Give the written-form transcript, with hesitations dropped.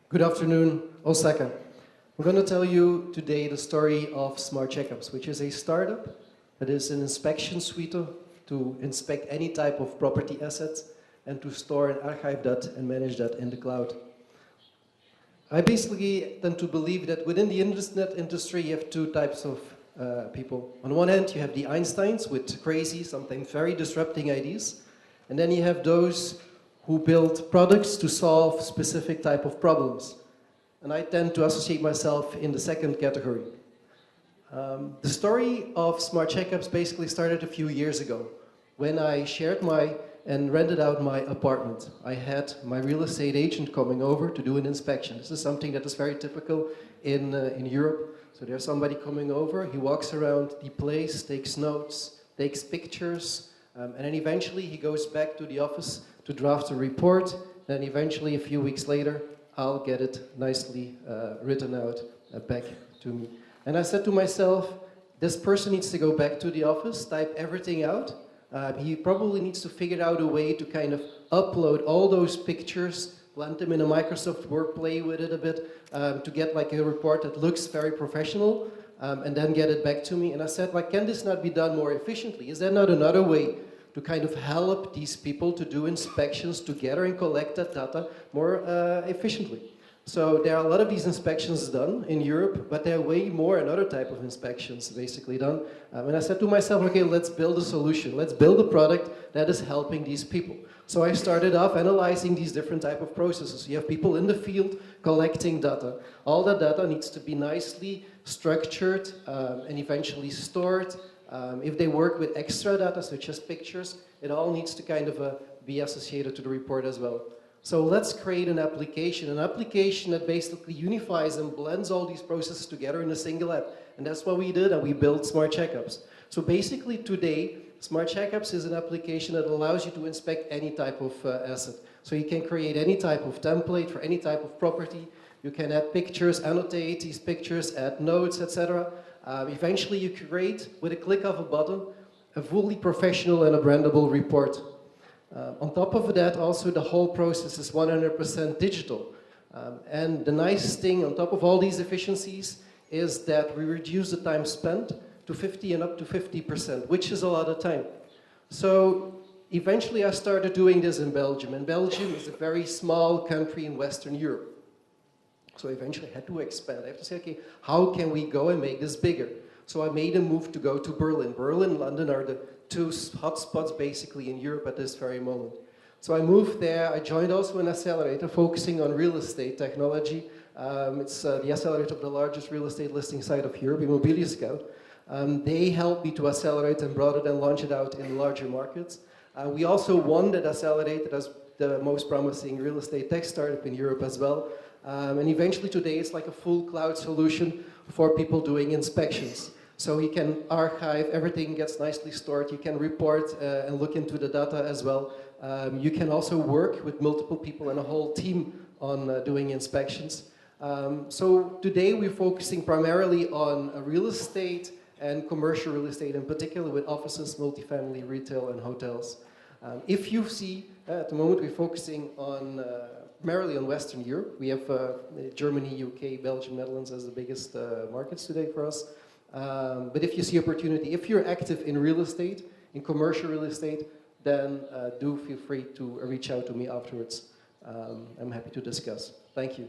Good afternoon, Osaka. I'm going to tell you today the story of SmartCheckups, which is a startup that is an inspection suite to inspect any type of property assets and to store and archive that and manage that in the cloud. I basically tend to believe that within the internet industry you have two types of people. On one hand you have the Einsteins with crazy, sometimes very disrupting ideas, and then you have those who build products to solve specific type of problems. And I tend to associate myself in the second category. The story of SmartCheckups basically started a few years ago when I shared and rented out my apartment. I had my real estate agent coming over to do an inspection. This is something that is very typical in Europe. So there's somebody coming over, he walks around the place, takes notes, takes pictures, and then eventually he goes back to the office to draft a report. Then eventually, a few weeks later, I'll get it nicely written out back to me. And I said to myself, this person needs to go back to the office, type everything out. He probably needs to figure out a way to kind of upload all those pictures, blend them in a Microsoft Word, play with it a bit, to get like a report that looks very professional, and then get it back to me. And I said, like, can this not be done more efficiently? Is there not another way to kind of help these people to do inspections together and collect that data more efficiently? So there are a lot of these inspections done in Europe, but there are way more another type of inspections basically done. And I said to myself, okay, let's build a solution. Let's build a product that is helping these people. So I started off analyzing these different type of processes. You have people in the field collecting data. All that data needs to be nicely structured and eventually stored. If they work with extra data, such as pictures, it all needs to kind of be associated to the report as well. So let's create an application that basically unifies and blends all these processes together in a single app. And that's what we did, and we built SmartCheckups. So basically today, SmartCheckups is an application that allows you to inspect any type of asset. So you can create any type of template for any type of property. You can add pictures, annotate these pictures, add notes, etc. Eventually you create, with a click of a button, a fully professional and a brandable report. On top of that, also the whole process is 100% digital. And the nice thing on top of all these efficiencies is that we reduce the time spent to 50 and up to 50%, which is a lot of time. So eventually I started doing this in Belgium, and Belgium is a very small country in Western Europe. So eventually I had to expand. I have to say, okay, how can we go and make this bigger? So I made a move to go to Berlin. Berlin and London are the two hotspots basically in Europe at this very moment. So I moved there. I joined also an accelerator focusing on real estate technology. It's the accelerator of the largest real estate listing site of Europe, Immobilien Scout. They helped me to accelerate and brought it and launch it out in larger markets. We also won that accelerator as the most promising real estate tech startup in Europe as well. And eventually today it's like a full cloud solution for people doing inspections. So you can archive, everything gets nicely stored, you can report and look into the data as well. You can also work with multiple people and a whole team on doing inspections. So today we're focusing primarily on real estate and commercial real estate, in particular with offices, multifamily, retail and hotels. If you see, at the moment we're focusing on primarily on Western Europe. We have Germany, UK, Belgium, Netherlands as the biggest markets today for us. But if you see opportunity, if you're active in real estate, in commercial real estate, then do feel free to reach out to me afterwards. I'm happy to discuss. Thank you.